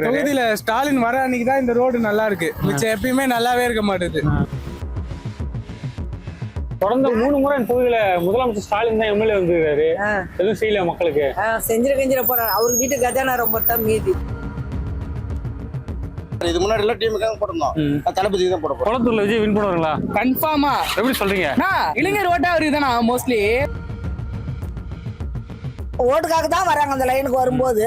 தொகுதியில ஸ்டாலின் வர அன்னைக்கு தான் இந்த ரோடு நல்லா இருக்கு. மிச்சம் எப்பயுமே நல்லாவே இருக்க மாட்டேது. தொடர்ந்து 3 முறை தொகுதியில முதலமைச்சர் ஸ்டாலின் தான் எம்எல்ஏ வந்துருக்காரு. எதுவும் செய்யல மக்களுக்கு. செஞ்சிட போறாரு. அவர் வீட்டு கஜானா ரொம்ப தான் மீதி. இது முன்னாடி எல்லாம் டீமுக்காக போட்டிருந்தோம். தளபதி தான் போட போறோம். குளத்தூர்ல விஜய் வின் பண்ணுவாங்களா? கன்ஃபார்மா. எப்படி சொல்றீங்க? இளைஞர் ஓட்டா அவருக்கு தானா மோஸ்ட்லி. ஓட்டுக்காக தான் வராங்க அந்த லைனுக்கு வரும்போது.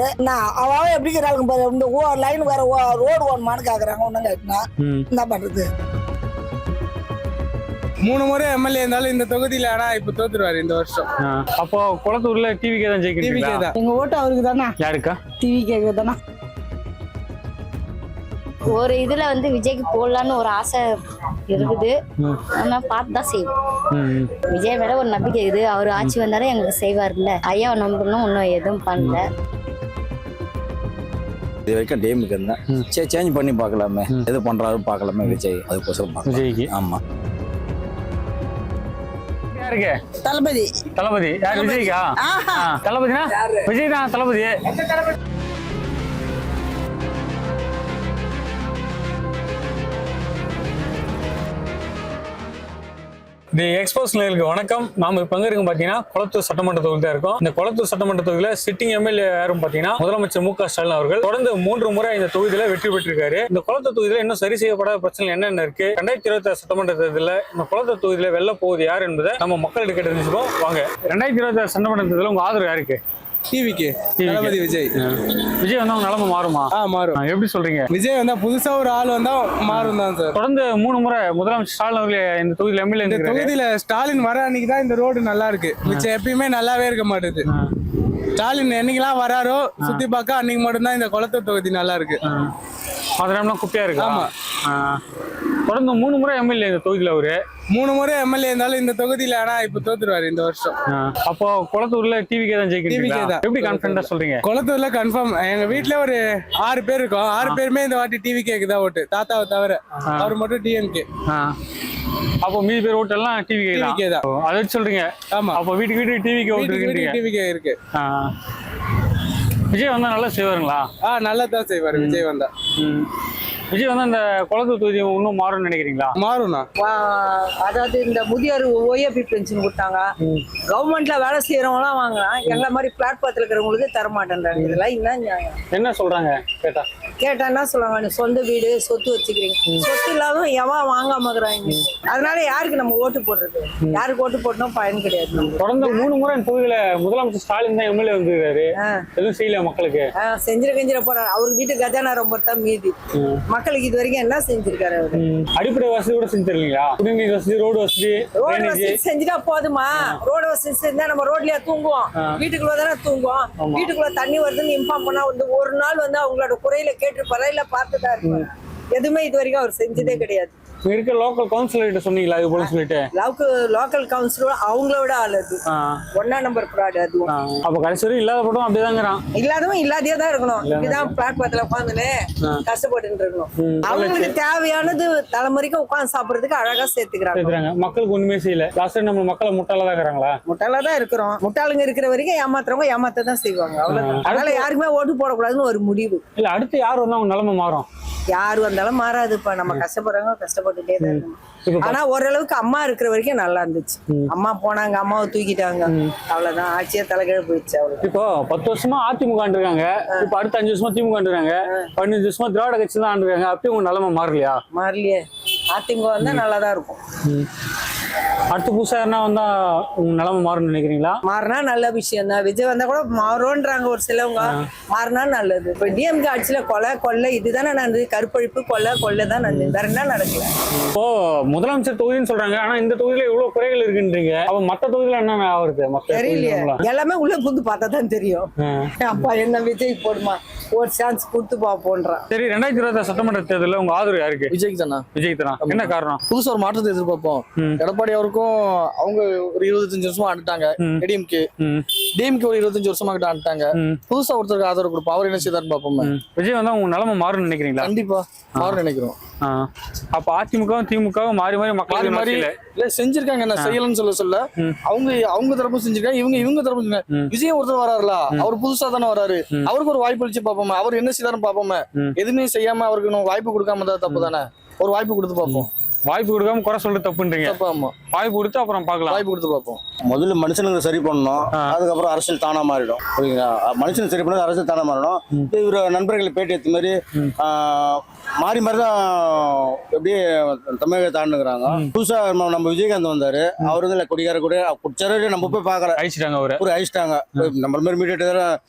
அவ எப்படி இருக்கிறாங்க இந்த லைன் வேற ரோடு ஓடமானு கேக்குறாங்க. ஒண்ணும் கேட்கணும் என்ன பண்றது. 3 முறை எம்எல்ஏ இருந்தாலும் இந்த தொகுதியில ஆனா இப்ப தோத்துருவாரு இந்த வருஷம். அப்போ குளத்தூர்ல டிவிக்கே தான் ஜெயிக்கிறீங்களா? எங்க ஓட்டு அவருக்கு தானா? யாருக்கா? டிவிக்கே தானா? ஒரு இதுல விஜய்க்கு போடலான்னு ஒரு ஆசை இருக்குது. ஆனா பார்த்துதான் செய்வோம். விஜய் மேல ஒரு நம்பிக்கை இருக்குது. அவர் ஆட்சி வந்தாலும் எங்களுக்கு செய்வார்ல. ஐயாவை நம்பணும். இன்னும் எதுவும் பண்ணல. இது வரைக்கும் டீமுக்கு இருந்தேன். சரி சேஞ்ச் பண்ணி பார்க்கலாமே. எது பண்றாரு பார்க்கலாமே விஜய். அதுக்கோசரம் விஜய்க்கு. ஆமா. யாருக்கு? தளபதி. தளபதி யார்? விஜய்க்கா? தளபதினா விஜய் தான் தளபதி. தி எக்ஸ்போஸ் நேயர்களுக்கு வணக்கம். நாம இப்ப எங்க இருக்கும் பாத்தீங்கன்னா குளத்தூர் சட்டமன்ற தொகுதியில் தான் இருக்கும். இந்த குளத்தூர் சட்டமன்ற தொகுதியில சிட்டிங் எம்எல்ஏ யாரும் பாத்தீங்கன்னா முதலமைச்சர் மு க ஸ்டாலின் அவர்கள் தொடர்ந்து 3 முறை இந்த தொகுதியில வெற்றி பெற்றிருக்காரு. இந்த குளத்தூர் தொகுதியில இன்னும் சரி செய்யப்படாத பிரச்சனை என்னென்ன இருக்கு, 2026 சட்டமன்ற தேர்தலில் இந்த குளத்தூர் தொகுதியில வெல்ல போகுது யார் என்பதை நம்ம மக்கள்கிட்ட கேட்டு தெரிஞ்சுப்போம் வாங்க. 2026 சட்டமன்ற தேர்தலில் உங்க ஆதரவு யாருக்கு? டிவிக்கு தளபதி விஜய். விஜய் வந்தா நிலைமை மாறுமா? மாறும். எப்படி சொல்றீங்க? விஜய் வந்தா புதுசா ஒரு ஆள் வந்தா மாறும் தான் சார். தொடர்ந்து 3 முறை முதலமைச்சர் ஸ்டாலின் அவர்களே இந்த தொகுதியில எம்எல்ஏ. இந்த தொகுதியில ஸ்டாலின் வர அன்னைக்கு தான் இந்த ரோடு நல்லா இருக்கு. மிச்சம் எப்பயுமே நல்லாவே இருக்க மாட்டேது. ஸ்டாலின் என்னைக்கெல்லாம் வராரோ சுத்தி பார்க்க அன்னைக்கு மட்டும்தான் இந்த குளத்தூர் தொகுதி நல்லா இருக்கு. அதெல்லாம் குப்பையா இருக்கு. ஆமா. தொடர்ந்து 3 முறை எம்எல்ஏ இந்த தொகுதியில அவரு. 3 முறை எம்எல்ஏ இருந்தாலும் இந்த தொகுதியில ஆனா இப்ப தோத்துருவாரு இந்த வருஷம். அப்போ குளத்தூர்ல டிவிக்கே தான் ஜெயிக்கிறீங்களா? தான். எப்படி கான்ஃபிடண்டா சொல்றீங்க? குளத்தூர்ல கன்ஃபார்ம். எங்க வீட்டுல ஒரு 6 பேர் இருக்கோம். 6 பேருமே இந்த வாட்டி டிவிக்கேக்கு தான் ஓட்டு. தாத்தாவை தவிர அவர் மட்டும் டிஎம்கே. அப்போ மீதி பேர் ஓட்டு எல்லாம் டிவிக்கே தான். அதை வச்சு சொல்றீங்க? ஆமா. அப்போ வீட்டுக்கு டிவிக்கே ஓட்டு டிவிக்கே இருக்கு. விஜய் வந்தா நல்லா செய்வாருங்களா? நல்லா தான் செய்வாரு விஜய் வந்தா. விஜய் வந்து அந்த குளத்தூர் தொகுதி இன்னும் மாறும்னு நினைக்கிறீங்களா? மாறும்ண்ணா. அதாவது இந்த முதியோர் ஓஏபி பென்ஷன் கொடுத்தாங்க. கவர்மெண்ட்ல வேலை செய்யறவங்க எல்லாம் வாங்கினா எங்களை மாதிரி பிளாட்பாரத்தில் இருக்கிறவங்களுக்கு தர மாட்டேன்றாங்க. இதெல்லாம் என்ன சொல்றாங்க கேட்டா என்ன சொல்லுவாங்க? சொந்த வீடு சொத்து வச்சுக்கிறீங்க. சொத்து இல்லாத எவன் வாங்காம இருக்கிறாங்க. அதனால யாருக்கு நம்ம ஓட்டு போடுறது? யாருக்கு ஓட்டு போட்டோம் பயன் கிடையாது. தொடர்ந்து 3 முறை தொகுதியில முதலமைச்சர் ஸ்டாலின் தான் எம்எல்ஏ வந்துருக்காரு. எதுவும் செய்யல மக்களுக்கு. செஞ்சிட போறாரு. அவர் வீட்டு கஜானா ரொம்ப தான் மீதி. மக்களுக்கு இது வரைக்கும் என்ன செஞ்சிருக்காரு அவரு? அடிப்படை வசதி கூட செஞ்சிருக்கீங்களா? குடிநீர் வசதி, ரோடு வசதி செஞ்சுட்டா போதுமா? ரோடு வசதி செஞ்சா நம்ம ரோட்லயே தூங்குவோம். வீட்டுக்குள்ள தானே தூங்குவோம். வீட்டுக்குள்ள தண்ணி வருதுன்னு இன்ஃபார்ம் பண்ணா ஒரு நாள் அவங்களோட குறையில கேட்டுருப்பாரா இல்ல பார்த்துதான் இருப்பாரு. எதுவுமே இது வரைக்கும் அவர் செஞ்சதே கிடையாது. இருக்க லோக்கல் கவுன்சிலர் கிட்ட சொன்னீங்களா இது போல சொல்லிட்டு? லோக்கல் கவுன்சிலர் அவங்களோட ஆள் அது 1 நம்பர் ப்ராட். அதுவும் அப்ப கடைசி வரைக்கும் இல்லாத போட்டும் அப்படிதாங்கிறான். இல்லாதவன் இல்லாதே தான் இருக்கணும். இதுதான் பிளாட்பாரத்துல உட்காந்துன்னு கஷ்டப்பட்டு இருக்கணும். அவங்களுக்கு தேவையானது தலைமுறைக்கு உட்காந்து சாப்பிடறதுக்கு அழகா சேர்த்துக்கிறாங்க. மக்களுக்கு ஒண்ணுமே செய்யல. லாஸ்ட் நம்ம மக்களை முட்டாளதான் இருக்கிறாங்களா? முட்டாளதான் இருக்கிறோம். முட்டாளுங்க இருக்கிற வரைக்கும் ஏமாத்துறவங்க ஏமாத்தான் செய்வாங்க. அவ்வளவுதான். அதனால யாருக்குமே ஓட்டு போடக்கூடாதுன்னு ஒரு முடிவு. இல்ல அடுத்து யார் வந்தா அவங்க நிலைமை மாறும்? யாரு வந்தாலும் மாறாதுப்பா. நம்ம கஷ்டப்படுறவங்க கஷ்டப்பட்டுட்டே தான் இருக்கணும். ஆனா ஓரளவுக்கு அம்மா இருக்கிற வரைக்கும் நல்லா இருந்துச்சு. அம்மா போனாங்க, அம்மாவை தூக்கிட்டாங்க, அவ்வளவுதான். ஆட்சியா தலைகீழ போயிடுச்சு. அவ்வளவு. இப்போ 10 வருஷமா அதிமுக ஆண்டுருக்காங்க. இப்ப அடுத்த 5 வருஷமா திமுக ஆண்டுருக்காங்க. 15 வருஷமா திராவிட கட்சி தான் ஆண்டுருக்காங்க. அப்பயும் உங்க நிலைமை மாறலையா? மாறலையே. அதிமுக வந்தா நல்லாதான் இருக்கும். அடுத்து புதுசா யாருன்னா வந்தா உங்க நிலைமை மாறும்னு நினைக்கிறீங்களா? மாறினா நல்ல விஷயம் தான். விஜய் வந்தா கூட மாறும்ன்றாங்க ஒரு சிலவங்க. மாறினா நல்லது. இப்ப டிஎம்கே ஆட்சியில கொலை இதுதானே நடந்தது. கற்பழிப்பு கொள்ளை தான் நடந்தது. வேற என்ன நடக்கல. இப்போ முதலமைச்சர் தொகுதின்னு சொல்றாங்க. ஆனா இந்த தொகுதியில இவ்வளவு குறைகள் இருக்குன்றீங்க. அப்ப மத்த தொகுதியில என்ன ஆகுது? தெரியலையே. எல்லாமே உள்ள புந்து பார்த்தா தான் தெரியும். அப்பா என்ன விஜய் போடுமா ஒரு சான்ஸ் கொடுத்து பாப்போன்றான். சரி, 2026 சட்டமன்ற தேர்தலில் உங்க ஆதரவு யாருக்கு? விஜய்க்கு தானா? விஜய் தானா? என்ன காரணம்? புதுசா ஒரு மாற்றத்தை எதிர்பார்ப்போம். எடப்பாடி அவருக்கும் அவங்க ஒரு 25 வருஷமா ஆண்டுட்டாங்க. டிஎம்கே ஒரு 25 வருஷமா கிட்ட ஆண்டுட்டாங்க. புதுசா ஒருத்தருக்கு ஆதரவு கொடுப்போம். அவர் என்ன செய்தாருன்னு பாப்போம். விஜய் வந்தா உங்க நிலைமை மாறும்னு நினைக்கிறீங்களா? கண்டிப்பா மாறும் நினைக்கிறோம். அப்ப அதிமுகவும் திமுகவும் மாறி மாறி மக்கள் மாதிரி இல்ல செஞ்சிருக்காங்க, என்ன செய்யலன்னு சொல்ல அவங்க தரப்பும் செஞ்சிருக்காங்க, இவங்க தரப்பும் செஞ்சிருக்காங்க. விஜய் ஒருத்தர் வராருல, அவர் புதுசா தானே வராரு, அவருக்கு ஒரு வாய்ப்பு அளிச்சு பாப்போமே, அவர் என்ன செய்தாரு பாப்போமே. எதுவுமே செய்யாம அவருக்கு நம்ம வாய்ப்பு கொடுக்காம தான் தப்பு தானே, ஒரு வாய்ப்பு கொடுத்து பார்ப்போம். வாய்ப்பு கொடுக்காம குறை சொல்றது தப்புன்றீங்க. ஆமா, வாய்ப்பு கொடுத்து அப்புறம் பார்க்கலாம், வாய்ப்பு கொடுத்து பார்ப்போம். முதல்ல மனுஷனுக்கு சரி பண்ணணும், அதுக்கப்புறம் அரசியல் தானா மாறிடும். புரியுங்களா? மனுஷனுக்கு சரி பண்ணது அரசியல் தானா மாறிடும். இவர் நண்பர்களை பேட்டி எடுத்த மாதிரி மாறி மாறி தான் எப்படியே தமிழகத்தை தாண்டுங்கிறாங்க. புதுசா நம்ம விஜயகாந்த் வந்தாரு, அவரு வந்து கொடிக்கார கூட குடிச்சாரு, நம்ம போய் பாக்கல அழிச்சிட்டாங்க, அவரு ஒரு அழிச்சிட்டாங்க, நம்ம மாதிரி மீடியேட்டர்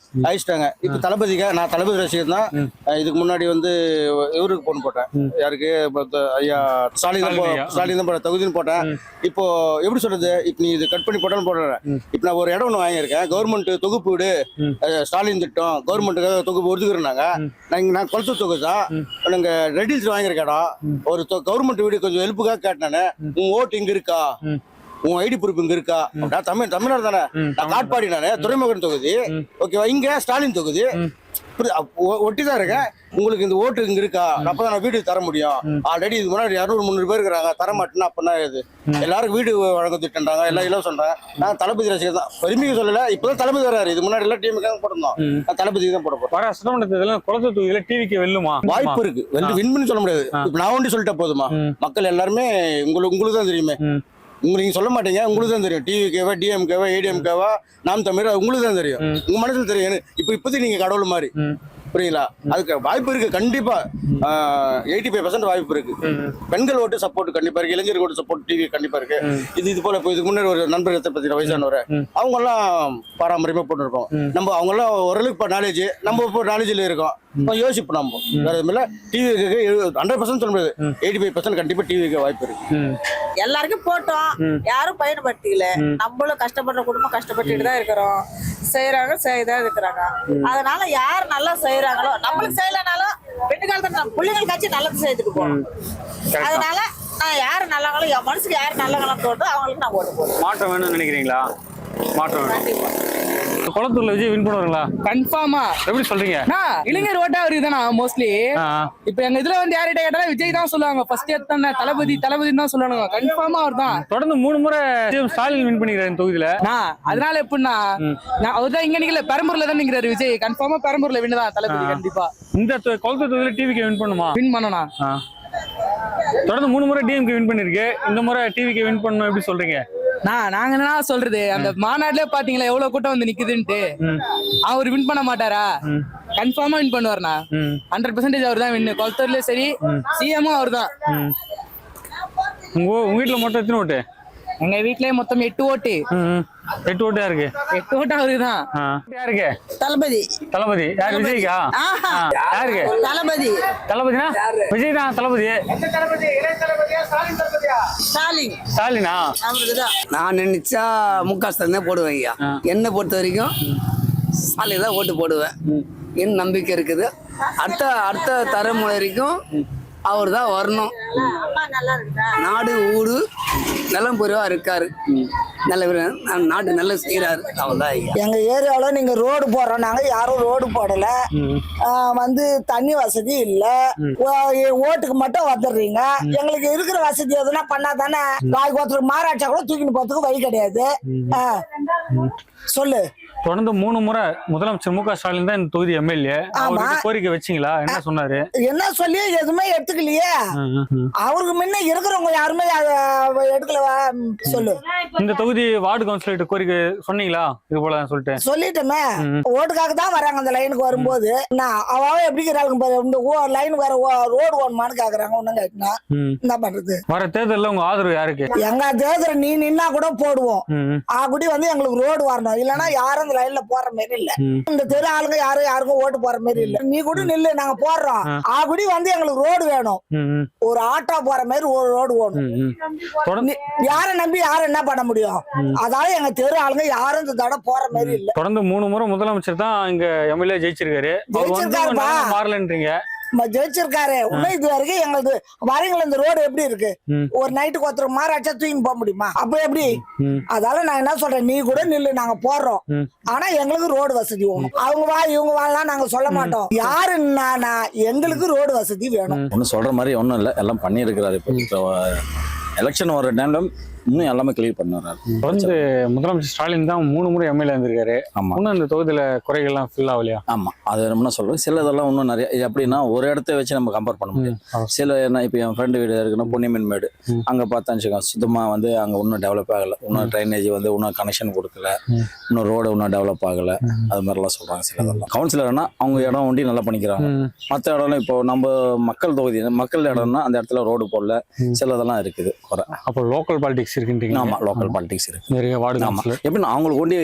அழிச்சிட்டாங்க. இப்ப தளபதிக்கு நான் தளபதி ரசிகர் தான். இதுக்கு முன்னாடி வந்து இவருக்கு போன் போட்டேன், யாருக்கு ஐயா ஸ்டாலின் தான் போட்டேன், தொகுதின்னு போட்டேன். இப்போ எப்படி சொல்றது, இப்ப நீ இது கட் பண்ணி போட்டாலும் போடுறேன். இப்ப நான் ஒரு இடம் ஒண்ணு வாங்கியிருக்கேன், கவர்மெண்ட் தொகுப்பு வீடு, ஸ்டாலின் திட்டம், கவர்மெண்ட்டுக்காக தொகுப்பு ஒதுக்குறாங்க. நான் குளத்து தொகுதி தான், நாங்க ரெடில்ஸ் வாங்கியிருக்க இடம், ஒரு கவர்மெண்ட் வீடு கொஞ்சம் ஹெல்ப்புக்காக கேட்டேன். உன் ஓட்டு இங்க இருக்கா, உன் ஐடி ப்ரூஃப் இங்க இருக்கா? தமிழ்நாடு தானே, நான் காட்பாடி, நானு துறைமுகன் தொகுதி, ஓகேவா? இங்க ஸ்டாலின் தொகுதி ஒட்டிதான் இருக்கேன். உங்களுக்கு இந்த ஓட்டு இங்க இருக்கா, அப்பதான் நான் வீடு தர முடியும். ஆல்ரெடி இது முன்னாடி 200-300 பேர் இருக்கிறாங்க, தர மாட்டேன்னா அப்பனா இது எல்லாருக்கும் வீடு வழங்க திட்டாங்க, எல்லாம் இலவசம். நான் தளபதி ரசிகர் தான், பெருமைக்கு சொல்லல. இப்பதான் தளபதி வராரு, இது முன்னாடி எல்லாம் டிஎம்கே போட்டிருந்தோம், நான் தளபதி தான் போட போறேன். வர சட்டமன்றத்துல குளத்து தொகுதியில டிவிக்கு வெல்லுமா? வாய்ப்பு இருக்கு, வின் பண்ணி சொல்ல முடியாது. இப்ப நான் ஒண்டி சொல்லிட்டா போதுமா? மக்கள் எல்லாருமே உங்களுக்கு தான் தெரியுமே, நீங்க சொல்ல மாட்டீங்க, உங்களுக்கு தான் தெரியும். டிவிகேவா, டிஎம்கேவா, ஏடிஎம்கேவா, நாம் தமிழ், உங்களுக்கு தான் தெரியும், உங்க மனசுல தெரியும். இப்போதைக்கு நீங்க கடவுள் மாதிரி, புரியுங்களா? அதுக்கு வாய்ப்பு இருக்கு கண்டிப்பா. 85% வாய்ப்பு இருக்கு. பெண்கள் ஓட்டு சப்போர்ட் கண்டிப்பா இருக்கு, இளைஞர் ஓட்டு சப்போர்ட் டிவி கண்டிப்பா இருக்கு. இது போல இதுக்கு முன்னாடி ஒரு நண்பர் பத்தி வயசானவர், அவங்க எல்லாம் பாரம்பரியமா போட்டு இருக்கோம். நம்ம அவங்க எல்லாம் ஓரளவுக்கு நாலேஜ், நம்ம இப்போ நாலேஜ்ல இருக்கோம், யோசிப்போம். நம்ம வேற எதுவும் டிவிக்கு 100% சொல்ல முடியாது, 85% கண்டிப்பா டிவிக்கு வாய்ப்பு இருக்கு. எல்லாருக்கும் போட்டோம், யாரும் பயன்படுத்திக்கல. நம்மளும் கஷ்டப்படுற குடும்பம் கஷ்டப்பட்டுட்டு தான் இருக்கிறோம், செய்யறாங்க செய்யதான் இருக்கிறாங்க. அதனால யார் நல்லா செய்யறாங்களோ, நம்மளுக்கு செய்யலனாலும் பெண்கள் நம்ம பிள்ளைங்களுக்காச்சும் நல்லது செய்துட்டு போகணும். அதனால நான் யாரு நல்லாங்களோ, என் மனசுக்கு யாரு நல்லவங்களோ தோட்டோ அவங்களுக்கு நான் ஓட்டு போடுவேன். மாற்றம் வேணும்னு நினைக்கிறீங்களா? மாற்றம் வேணும். குளத்தூர்ல விஜய் வின் பண்ணுவாங்களா? கன்ஃபார்மா. எப்படி சொல்றீங்க? இளைஞர் ஓட்டா வருதுதானா மோஸ்ட்லி. இப்ப எங்க இதுல வந்து யார்கிட்ட கேட்டாலும் விஜய் தான் சொல்லுவாங்க. ஃபர்ஸ்ட் எடுத்தானே தளபதி தான் சொல்லுவாங்க. கன்ஃபார்மா அவர் தான். தொடர்ந்து 3 முறை ஸ்டாலின் வின் பண்ணிக்கிறாரு தொகுதியில. அதனால எப்படின்னா அவர் தான் இங்க நிக்கல, பெரம்பூர்ல தான் நிக்கிறாரு விஜய். கன்ஃபார்மா பெரம்பூர்ல வின் தான் தளபதி கண்டிப்பா. இந்த குளத்தூர் தொகுதியில டிவிக்கு வின் பண்ணுமா? வின் பண்ணனா. தொடர்ந்து 3 முறை டிஎம்கே வின் பண்ணிருக்கு, இந்த முறை டிவிக்கு வின் பண்ணணும் எப்படி சொல்றீங்க? நாங்க என்ன சொல்றது, அந்த மாநாட்டிலே பாத்தீங்களா எவ்வளவு கூட்டம் வந்து நிக்குதுன்ட்டு. அவர் வின் பண்ண மாட்டாரா? கன்ஃபார்மா வின் பண்ணுவார்னா. 100% அவர் தான் வின். குளத்தூர்லயும் சரி, சிஎம்மும் அவர் தான். உங்க வீட்டுல மொத்தம் எத்தனை ஓட்டு? எங்க வீட்லயே மொத்தம் 8 ஓட்டு. 8 ஓட்டா இருக்கு. 8 ஓட்டு அவருதான். யாருக்கு? தளபதி. தளபதி யாரு? விஜய்க்கா? யாருக்கு? தளபதி. தளபதினா விஜய் தான் தளபதி. ஸ்டாலினா? நான் நினைச்சா முக ஸ்டாலின் தான் போடுவேன் ஐயா. என்னை பொறுத்த வரைக்கும் ஸ்டாலின் தான் ஓட்டு போடுவேன். என் நம்பிக்கை இருக்குது. அடுத்த தலைமுறை வரைக்கும் அவர் தான் வரணும். நாடு ஊடு நலம் புரிவா இருக்காரு, நல்ல நாடு நல்லா செய்யறாரு. அவர்தான் எங்க ஏரியாவில நீங்க ரோடு போடுறோம், நாங்க யாரும் ரோடு போடல. வந்து தண்ணி வசதி இல்ல, ஓட்டுக்கு மட்டும் வந்துடுறீங்க. எங்களுக்கு இருக்கிற வசதி எதுனா பண்ணா தானே. ஒருத்தர் மாறாட்சா கூட தூக்கிட்டு போறதுக்கு வழி கிடையாது. சொல்லு. தொடர்ந்து 3 முறை முதலமைச்சர் மு க ஸ்டாலின் தான் இந்த தொகுதி எம்எல்ஏ. கோரிக்கை வச்சீங்களா? என்ன சொன்னாரு? என்ன சொல்லி எதுவுமே எடுத்துக்கலையே. அவருக்கு முன்ன இருக்கிறவங்க யாருமே எடுக்கல. சொல்லு. இந்த தொகுதி வார்டு கவுன்சிலர் கோரிக்கை சொன்னீங்களா? இது போல சொல்லிட்டோமே, ஓட்டுக்காக தான் வராங்க. அந்த லைனுக்கு வரும்போது அவ எப்படி இந்த லைன் வேற ரோடு ஓடமானு கேக்குறாங்க. ஒண்ணும் கேட்டா என்ன பண்றது? வர தேர்தலில் உங்க ஆதரவு யாருக்கு? எங்க தேர்தல் நீ நின்னா கூட போடுவோம். ஆகுடி வந்து எங்களுக்கு ரோடு வரணும், இல்லன்னா யாரும் லைன்ல போற மாதிரி இல்ல. இந்த தெரு ஆளுங்க யாருக்கும் ஓட்டு போற மாதிரி இல்ல. நீ கூட நில்லு, நாங்க போடுறோம். ஆகுடி வந்து எங்களுக்கு ரோடு வேணும், ஒரு ஆட்டோ போற மாதிரி ஒரு ரோடு வேணும். யார நம்பி யாரும் என்ன பண்ண முடியும்? அதாவது எங்க தெரு ஆளுங்க யாரும் இந்த தடவை போற மாதிரி இல்ல. தொடர்ந்து 3 முறை முதலமைச்சர் தான் இங்க எம்எல்ஏ ஜெயிச்சிருக்காரு. மாறலன்றீங்க. ஜெயிச்சிருக்காரு. இன்னும் இது வரைக்கும் எங்களுக்கு வரீங்களா இந்த ரோடு எப்படி இருக்கு? ஒரு நைட்டுக்கு ஒருத்தர் மாறாச்சா தூக்கி போக முடியுமா? அப்ப எப்படி? அதால நான் என்ன சொல்றேன், நீ கூட நில்லு, நாங்க போடுறோம். ஆனா எங்களுக்கு ரோடு வசதி வேணும். அவங்க வா இவங்க வாழலாம் நாங்க சொல்ல மாட்டோம். யாரு எங்களுக்கு ரோடு வசதி வேணும். ஒன்னும் சொல்ற மாதிரி ஒன்றும் இல்லை, எல்லாம் பண்ணியிருக்கிறாரு. இப்போ எலெக்ஷன் வர டைம்ல இன்னும் எல்லாமே கிளியர் பண்ணுறாரு. தொடர்ந்து முதலமைச்சர் ஸ்டாலின் தான் 3 முறை எம்எல்ஏ இருந்திருக்காரு. ஆமா, இன்னும் இந்த தொகுதியில குறைகள்லாம் ஃபில் ஆகலையா? ஆமா, அது என்ன சொல்றேன், சில இதெல்லாம் இன்னும் நிறைய. இது எப்படின்னா ஒரு இடத்த வச்சு நம்ம கம்பேர் பண்ண முடியும். சில என்ன இப்போ என் ஃப்ரெண்டு வீடு இருக்குன்னா பொன்னியம்மன் மேடு, அங்கே பார்த்தா வச்சுக்கோங்க சுத்தமாக வந்து அங்கே இன்னும் டெவலப் ஆகலை. இன்னும் ட்ரைனேஜ் வந்து இன்னும் கனெக்ஷன் கொடுக்கல, இன்னும் ரோடு இன்னும் டெவலப் ஆகலை. அது மாதிரிலாம் சொல்றாங்க. சில இதெல்லாம் கவுன்சிலர்னா அவங்க இடம் ஒண்டி நல்லா பண்ணிக்கிறாங்க. மற்ற இடம்லாம் இப்போ நம்ம மக்கள் தொகுதி மக்கள் இடம்னா அந்த இடத்துல ரோடு போடல, சில இதெல்லாம் இருக்குது குறை. அப்போ லோக்கல் பாலிடிக்ஸ் இருக்குன்றீங்க? ஆமா, லோக்கல் பாலிடிக்ஸ் இருக்கு. நிறைய வார்டு கவுன்சிலர் எப்படின்னா அவங்களுக்கு கொண்டு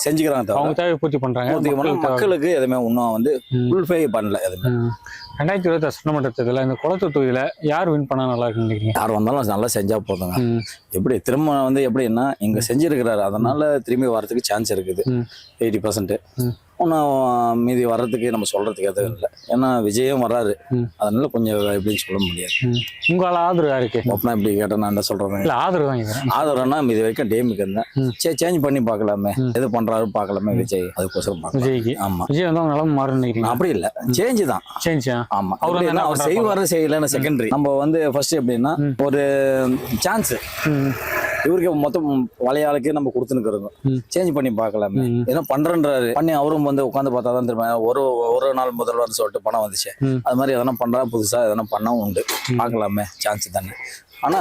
செஞ்சுக்கிறாங்க, அவங்க தேவை பூர்த்தி பண்றாங்க. மக்களுக்கு எதுவுமே இன்னும் வந்து ஃபுல்ஃபை பண்ணல எதுவுமே. 2026 சட்டமன்ற தேர்தலில் இந்த குளத்தூர் தொகுதியில யார் வின் பண்ணா நல்லா இருக்குன்னு நினைக்கிறீங்க? யார் வந்தாலும் நல்லா செஞ்சா போதுங்க. எப்படி திரும்ப வந்து எப்படின்னா இங்க செஞ்சிருக்கிறாரு, அதனால திரும்பி வர்றதுக்கு சான்ஸ் இருக்குது 80%. இன்னும் மீதி வர்றதுக்கு நம்ம சொல்றதுக்கு எதுவும் இல்லை. ஏன்னா விஜயம் வர்றாரு, அதனால கொஞ்சம் எப்படின்னு சொல்ல முடியாது. உங்களால் ஆதரவு யாருக்கு? அப்பனா இப்படி கேட்டா நான் என்ன சொல்றேன், இல்லை ஆதரவு தான். ஆதரவுனா இது வரைக்கும் டேமுக்கு இருந்தேன். சரி சேஞ்ச் பண்ணி பார்க்கலாமே, எது பண்றாரு பார்க்கலாமே விஜய், அதுக்கோசரம் விஜய்க்கு. ஆமா, விஜய் வந்து நிலம மாறுன்னு நினைக்கிறீங்க? அப்படி இல்லை, சேஞ்ச் தான். சேஞ்சா? ஆமா, அவர் செய்வாரு செய்யலன்னு செகண்டரி. நம்ம வந்து ஃபர்ஸ்ட் எப்படின்னா ஒரு சான்ஸ் இவருக்கு மொத்தம் வளையாளுக்கு நம்ம கொடுத்துருக்கோம், சேஞ்ச் பண்ணி பார்க்கலாமே, ஏன்னா பண்றேன்றாரு. பண்ணி அவரும் வந்து உட்காந்து பார்த்தா தான் திரும்ப ஒரு நாள் முதல்வர்னு சொல்லிட்டு பணம் வந்துச்சு. அது மாதிரி எதனா பண்றா புதுசா எதனா பண்ணவும் உண்டு, பார்க்கலாமே, சான்ஸ் தானே. ஆனா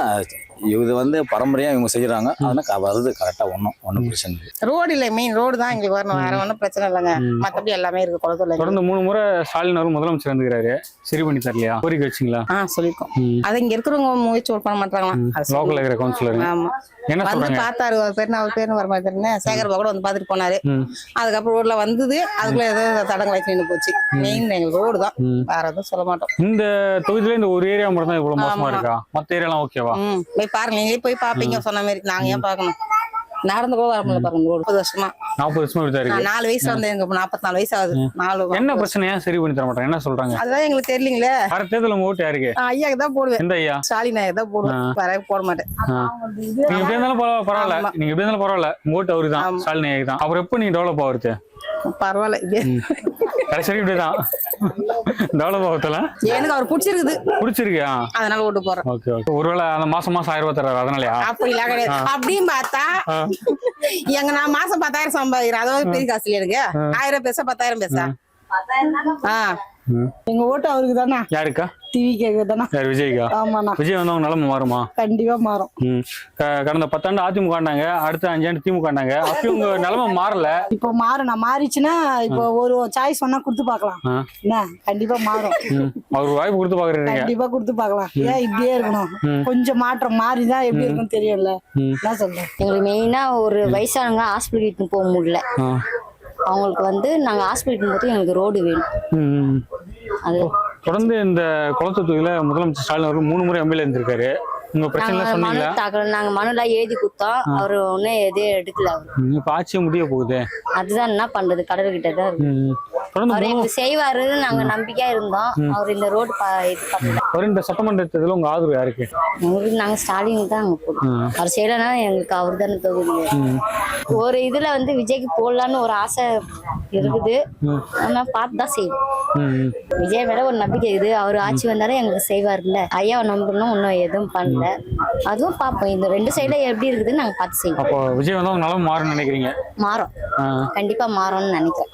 இது வந்து பரம்பரையா இவங்க செய்யறாங்க, அதனால வருது கரெக்டா. ஒன்னும் பிரச்சனை இல்லை. ரோடு இல்லை, மெயின் ரோடு தான் எங்களுக்கு வரணும், வேற ஒன்றும் பிரச்சனை இல்லைங்க. மற்றபடி எல்லாமே இருக்கு குளத்தூர்ல. தொடர்ந்து 3 முறை ஸ்டாலின் அவர்கள் முதலமைச்சர் வந்துக்கிறாரு, சரி பண்ணி தரலையா? கோரிக்கை வச்சிங்களா? சொல்லிருக்கோம். அது இங்க இருக்கிறவங்க முயற்சி பண்ண மாட்டாங்களா? லோக்கல் இருக்கிற கவுன்சிலர் ஆமா என்ன வந்து சொல்றாங்க? பார்த்தாரு, அவர் பேரு வர மாதிரி சேகர்பா கூட வந்து பார்த்துட்டு போனாரு. அதுக்கப்புறம் ரோட்ல வந்தது, அதுக்குள்ள ஏதோ தடங்கள் வச்சு நின்று போச்சு. மெயின் எங்களுக்கு ரோடு தான், வேற எதுவும் சொல்ல மாட்டோம். இந்த தொகுதியில இந்த ஒரு ஏரியா மட்டும் தான் இவ்வளவு மோசமா இருக்கா? மத்த ஏரியாலாம் ஓகேவா? போய் பாருங்க, நீங்களே போய் பாப்பீங்க சொன்ன மாதிரி. நாங்க ஏன் பாக்கணும்? நடந்து கூட வர முடியல பாருங்க. 40 வருஷமா 40 வருஷமா இப்படி இருக்கு. 4 வயசுல வந்து எனக்கு 44 வயசு ஆகுது. 4 என்ன பிரச்சனையா சரி பண்ணி தர மாட்டாங்க? என்ன சொல்றாங்க? அதுதான் எங்களுக்கு தெரியலீங்களே. வர தேர்தல் உங்க ஓட்டு யாருக்கு? ஐயாக்கு தான் போடுவேன். எந்த ஐயா? ஸ்டாலின் ஐயா தான் போடுவேன், வேற போட மாட்டேன். நீங்க எப்படி இருந்தாலும் பரவாயில்ல, நீங்க எப்படி இருந்தாலும் பரவாயில்ல, உங்க ஓட்டு அவரு தான், ஸ்டாலின் ஐயா தான். அப்புறம் எப்ப நீங்க டெவலப் ஆகுறது? பரவாயில்ல, இது கடைசி இப்படிதான் டெவலப் ஆகுதுல. எனக்கு அவர் பிடிச்சிருக்குது. பிடிச்சிருக்கியா? அதனால ஓட்டு போறேன். Okay okay. ஒருவேளை அந்த மாசம் 1000 ரூபாய் தர்றாரு, அதனாலயா? அப்படி எல்லாம் கிடையாது. அப்படின்னு பார்த்தா எங்க நான் மாசம் 10,000 சம்பாதிக்கிறேன், அதாவது பெரிய காசு எனக்கு. 1000 பேசா 10,000 பேசா. எங்க ஓட்டு அவருக்கு தானே. யாருக்கா? டிவி தானே. யார்? விஜய்க்கா? ஆமாண்ணா. விஜய் வந்தவங்க நிலைமை மாறுமா? கண்டிப்பா மாறும். கடந்த 10 ஆண்டு அதிமுக ஆண்டாங்க, அடுத்த 5 ஆண்டு திமுக ஆண்டாங்க. அப்பயும் உங்க நிலைமை மாறல. இப்போ மாறிச்சுன்னா இப்போ ஒரு சாய்ஸ் சொன்னா கொடுத்து பாக்கலாம். என்ன கண்டிப்பா மாறும். அவர் வாய்ப்பு கொடுத்து பாக்குறீங்க? கண்டிப்பா கொடுத்து பாக்கலாம். ஏன் இப்படியே இருக்கணும்? கொஞ்சம் மாற்றம் மாறிதான் எப்படி இருக்குன்னு தெரியல. என்ன சொல்றேன், எங்களுக்கு மெயினா ஒரு வயசானவங்க ஹாஸ்பிட்டலுக்கு போக முடியல. அவங்களுக்கு வந்து நாங்க ஹாஸ்பிட்டல் போது எங்களுக்கு ரோடு வேணும். அது தொடர்ந்து இந்த குளத்தூர் தொகுதியில முதலமைச்சர் ஸ்டாலின் அவர்கள் 3 முறை எம்எல்ஏ இருந்திருக்காரு. உங்க பிரச்சனை சொன்னீங்களா? நாங்க மனுலாம் எழுதி கொடுத்தோம், அவரு ஒன்னும் எதையும் எடுக்கல. இப்ப ஆட்சியும் முடிய போகுது, அதுதான் என்ன பண்றது, கடவுள்கிட்ட தான் இருக்கு. அவர் எங்களுக்கு செய்வாருன்னு நாங்க நம்பிக்கையா இருந்தோம். அவர் இந்த ரோடு இது பண்ணல. இந்த சட்டமன்ற தேர்தலில் உங்க ஆதரவு யாருக்கு? நாங்க ஸ்டாலின் தான் அங்க போடுவோம். அவர் செய்யலன்னா எங்களுக்கு அவர் தானே தொகுதி. ஒரு இதுல வந்து விஜய்க்கு போடலான்னு ஒரு ஆசை இருக்குது, ஆனா பார்த்துதான் செய்வோம். விஜய் மேல ஒரு நம்பிக்கை இருக்குது, அவர் ஆட்சி வந்தாலும் எங்களுக்கு செய்வாருல்ல. ஐயாவை நம்பணும், இன்னும் எதுவும் பண்ணல. அதுவும் பார்ப்போம், இந்த 2 சைடுல எப்படி இருக்குதுன்னு நாங்க பார்த்து செய்வோம். அப்போ விஜய் வந்தா நிலைமை மாறும்னு நினைக்கிறீங்க? மாறும், கண்டிப்பா மாறும்னு நினைக்கிறேன்.